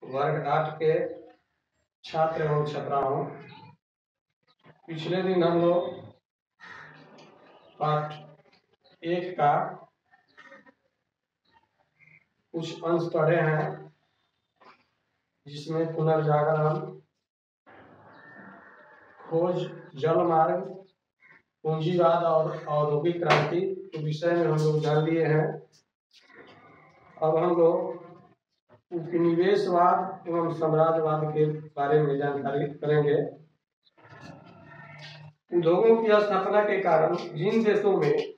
वर्ग 8 के छात्र एवं छात्राओं, पिछले दिन हम लोग पाठ 1 का कुछ अंश पढ़े हैं, जिसमें पुनर्जागरण, खोज, जलमार्ग, पूंजीवाद और औद्योगिक क्रांति के विषय में हम लोग जान लिए हैं। अब हम लोग उपनिवेशवाद एवं साम्राज्यवाद के बारे में जानकारी करेंगे। उद्योगों की स्थापना के कारण जिन देशों में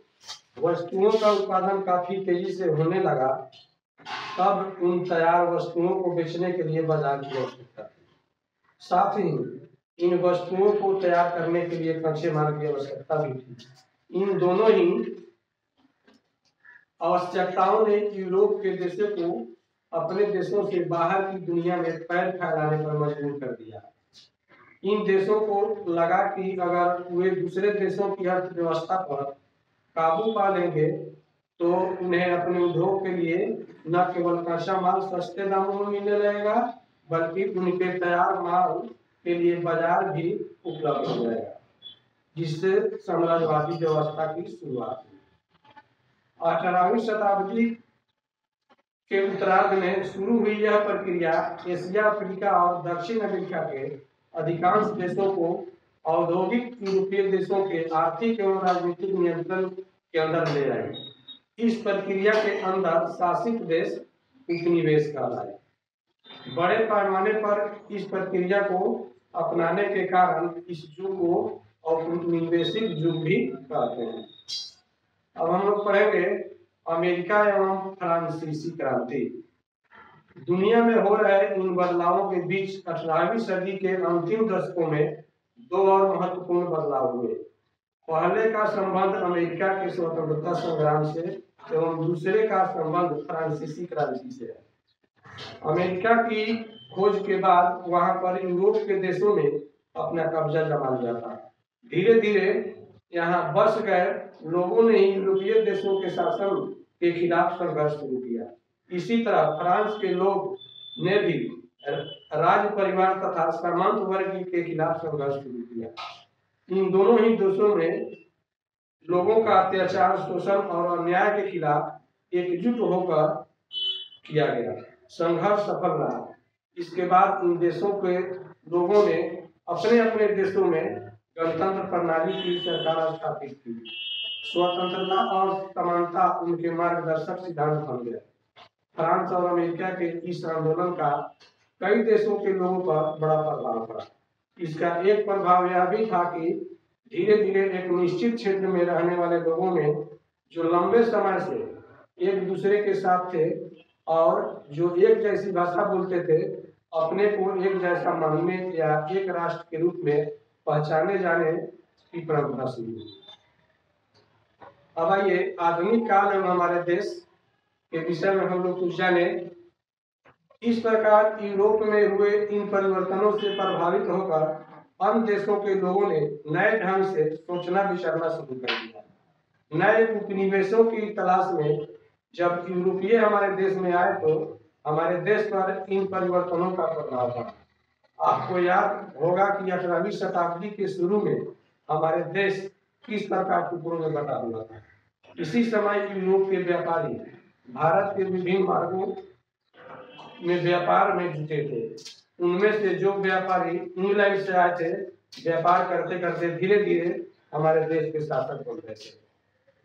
वस्तुओं का उत्पादन काफी तेजी से होने लगा, तब उन तैयार वस्तुओं को बेचने के लिए बाजार की आवश्यकता थी। साथ ही इन वस्तुओं को तैयार करने के लिए कच्चे माल की आवश्यकता भी थी। इन दोनों ही आवश्यकताओं ने यूरोप के देशों को अपने देशों से बाहर की दुनिया में पैर फैलाने पर मजबूर कर दिया। इन देशों को लगा कि अगर वे दूसरे देशों की अर्थव्यवस्था पर काबू पा लेंगे तो उन्हें अपने उद्योग के लिए न केवल कच्चा माल सस्ते दामों में मिलने लगेगा, बल्कि उनके तैयार माल के लिए बाजार भी उपलब्ध हो जाएगा, जिससे साम्राज्यवादी व्यवस्था की शुरुआत हुई। 18वीं शताब्दी के उत्तरार्ध में शुरू हुई यह प्रक्रिया एशिया, अफ्रीका और दक्षिण अमेरिका के अधिकांश देशों को औद्योगिक यूरोपीय देशों के आर्थिक एवं राजनीतिक नियंत्रण के अंदर ले आई। इस प्रक्रिया के अंदर शासित देश उपनिवेश कहलाए। बड़े पैमाने पर इस प्रक्रिया को अपनाने के कारण इस युग को औपनिवेशिक युग भी कहते हैं। अब हम लोग पढ़ेंगे अमेरिका एवं फ्रांसीसी क्रांति। दुनिया में हो रहे इन बदलावों के बीच 18वीं सदी के अंतिम दशकों में 2 और महत्वपूर्ण बदलाव हुए। पहले का संबंध अमेरिका के स्वतंत्रता संग्राम से एवं दूसरे का संबंध फ्रांसीसी क्रांति से है। अमेरिका की खोज के बाद वहां पर यूरोप के देशों ने अपना कब्जा जमा लिया था। धीरे धीरे यहाँ बस गए लोगों ने यूरोपीय देशों के शासन के खिलाफ संघर्ष शुरू किया। इसी तरह फ्रांस के लोग ने भी राज परिवार तथा सामंत वर्ग के खिलाफ संघर्ष शुरू किया। इन दोनों ही देशों में लोगों का अत्याचार, शोषण और अन्याय के खिलाफ एकजुट होकर किया गया। संघर्ष सफल रहा। इसके बाद इन देशों के लोगों ने अपने अपने देशों में गणतंत्र प्रणाली की सरकार स्थापित की। स्वतंत्रता और समानता उनके मार्गदर्शक सिद्धांत बन गए। फ्रांस और अमेरिका के इस आंदोलन का कई देशों के लोगों पर बड़ा प्रभाव पड़ा। इसका एक प्रभाव यह भी था कि धीरे धीरे एक निश्चित क्षेत्र में रहने वाले लोगों में जो लंबे समय से एक दूसरे के साथ थे और जो एक जैसी भाषा बोलते थे, अपने को एक जैसा मानने या एक राष्ट्र के रूप में पहचाने जाने की परंपरा शुरू हुई। अब आइए आधुनिक काल में हमारे देश के विषय में हम लोग कुछ जाने। इस प्रकार यूरोप में हुए इन परिवर्तनों से प्रभावित होकर अन्य देशों के लोगों ने नए ढंग से सोचना विचारना शुरू कर दिया। नए उपनिवेशों की तलाश में जब यूरोपीय हमारे देश में आए तो हमारे देश पर इन परिवर्तनों का प्रभाव पड़ा। आपको याद होगा कि 18वीं शताब्दी के शुरू में हमारे देश किस प्रकार टुकड़ों में बटा हुआ था। इसी समय यूरोप के व्यापारी भारत के विभिन्न मार्गों में व्यापार में जुटे थे। उनमें से जो व्यापारी इंग्लैंड से आए थे, व्यापार करते करते धीरे धीरे हमारे देश के शासक बन गए थे।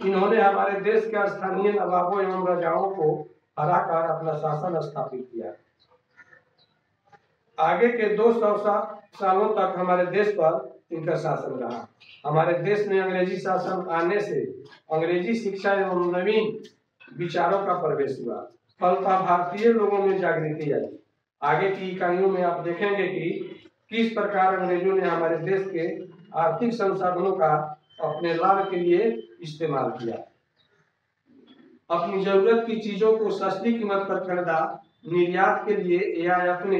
इन्होंने हमारे देश के स्थानीय नवाबों एवं राजाओं को हराकर अपना शासन स्थापित किया। आगे के 200 सालों तक हमारे देश पर इनका शासन रहा। हमारे देश में अंग्रेजी शासन आने से अंग्रेजी शिक्षा एवं नवीन विचारों का प्रवेश हुआ। फलतः भारतीय लोगों में जागृति आई। आगे की इकाइयों में आप देखेंगे कि किस प्रकार अंग्रेजों ने हमारे देश के आर्थिक संसाधनों का अपने लाभ के लिए इस्तेमाल किया। अपनी जरूरत की चीजों को सस्ती कीमत पर खरीदा, निर्यात के लिए या अपने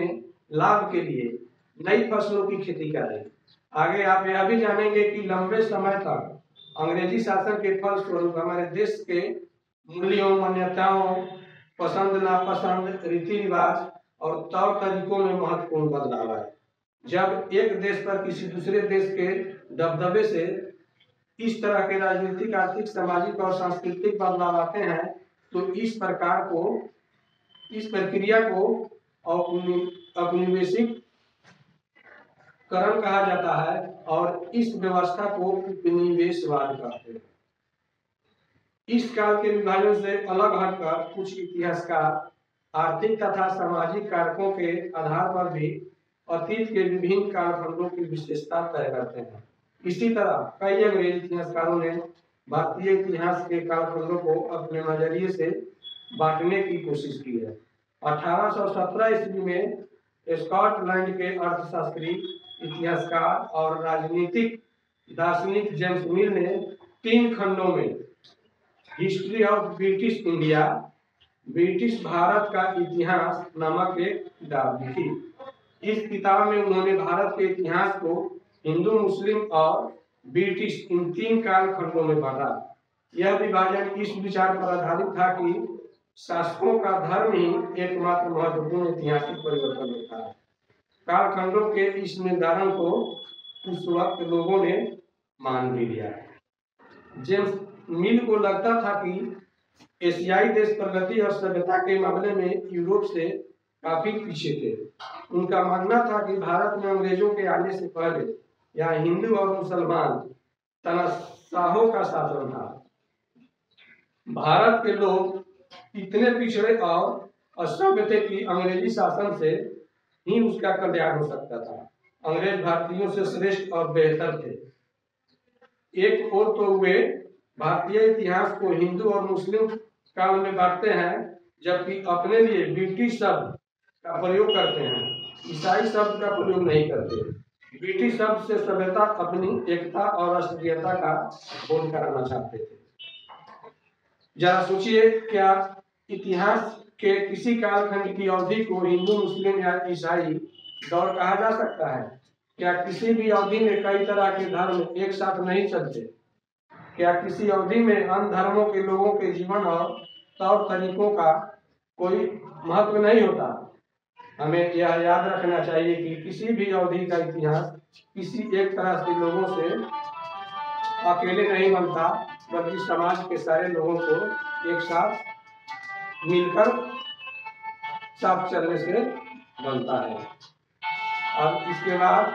लाभ के लिए नई फसलों की खेती करें। आगे आप यह भी जानेंगे कि लंबे समय तक अंग्रेजी शासन के फलस्वरूप हमारे देश के मूल्यों, मान्यताओं, पसंद नापसंद, रीति रिवाज और तौर तरीकों में महत्वपूर्ण बदलाव आए। जब एक देश पर किसी दूसरे देश के दबदबे से इस तरह के राजनीतिक, आर्थिक, सामाजिक और सांस्कृतिक बदलाव आते हैं तो इस प्रक्रिया को औपनिवेशिक करण कहा जाता है और इस व्यवस्था को उपनिवेशवाद कहते हैं। इस काल के विभाजन से अलग हटकर कुछ इतिहासकार आर्थिक तथा सामाजिक कारकों के आधार पर भी अतीत के विभिन्न कालखंडों की विशेषता तय करते हैं। इसी तरह कई अंग्रेज इतिहासकारों ने भारतीय इतिहास के कालखंडों को अपने नजरिए से बांटने की कोशिश की है। 1817 ईस्वी में स्कॉटलैंड के अर्थशास्त्री, इतिहासकार और राजनीतिक दार्शनिक जेम्स मिल ने 3 खंडों में history of British India, British Bharat का इतिहास नामक एक किताब लिखी। इस किताब में उन्होंने भारत के इतिहास को हिंदू, मुस्लिम और ब्रिटिश इन 3 कालखंडों में बांटा। यह विभाजन इस विचार पर आधारित था कि शासकों का धर्म ही एकमात्र महत्वपूर्ण ऐतिहासिक परिवर्तन होता है। कालखंडों के इस निर्धारण को उस वक्त लोगों ने मान भी लिया। जेम्स मिल को लगता था कि एशियाई देश प्रगति और सभ्यता के मामले में यूरोप से काफी पीछे थे। उनका मानना था कि भारत में अंग्रेजों के आने से पहले यहाँ हिंदू और मुसलमान तानाशाहों का शासन था। भारत के लोग इतने पिछड़े और असभ्य थे कि अंग्रेजी शासन से ही उसका कल्याण हो सकता था। अंग्रेज भारतीयों से श्रेष्ठ और बेहतर थे। एक ओर तो वे भारतीय इतिहास को हिंदू और मुस्लिम काल में बांटते हैं, जबकि अपने लिए ब्रिटिश शब्द का प्रयोग करते हैं, ईसाई शब्द का प्रयोग नहीं करते। ब्रिटिश शब्द से सभ्यता, अपनी एकता और राष्ट्रीयता का बोध कराना चाहते थे। जरा सोचिए, क्या इतिहास के किसी कालखंड की अवधि को हिंदू, मुस्लिम या ईसाई दौर कहा जा सकता है? क्या किसी भी अवधि में कई तरह के धर्म एक साथ नहीं चलते? क्या किसी अवधि में अन्य धर्मों के लोगों के जीवन और तौर तरीकों का कोई महत्व नहीं होता? हमें यह याद रखना चाहिए कि किसी भी अवधि का इतिहास किसी एक तरह से लोगों से अकेले नहीं बनता, बल्कि समाज के सारे लोगों को एक साथ मिलकर साथ चलने से बनता है। अब इसके बाद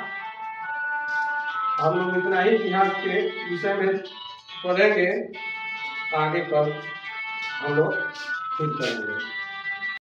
हम लोग इतना ही इतिहास के विषय में पढ़ेंगे, आगे कल हम लोग फिर करेंगे।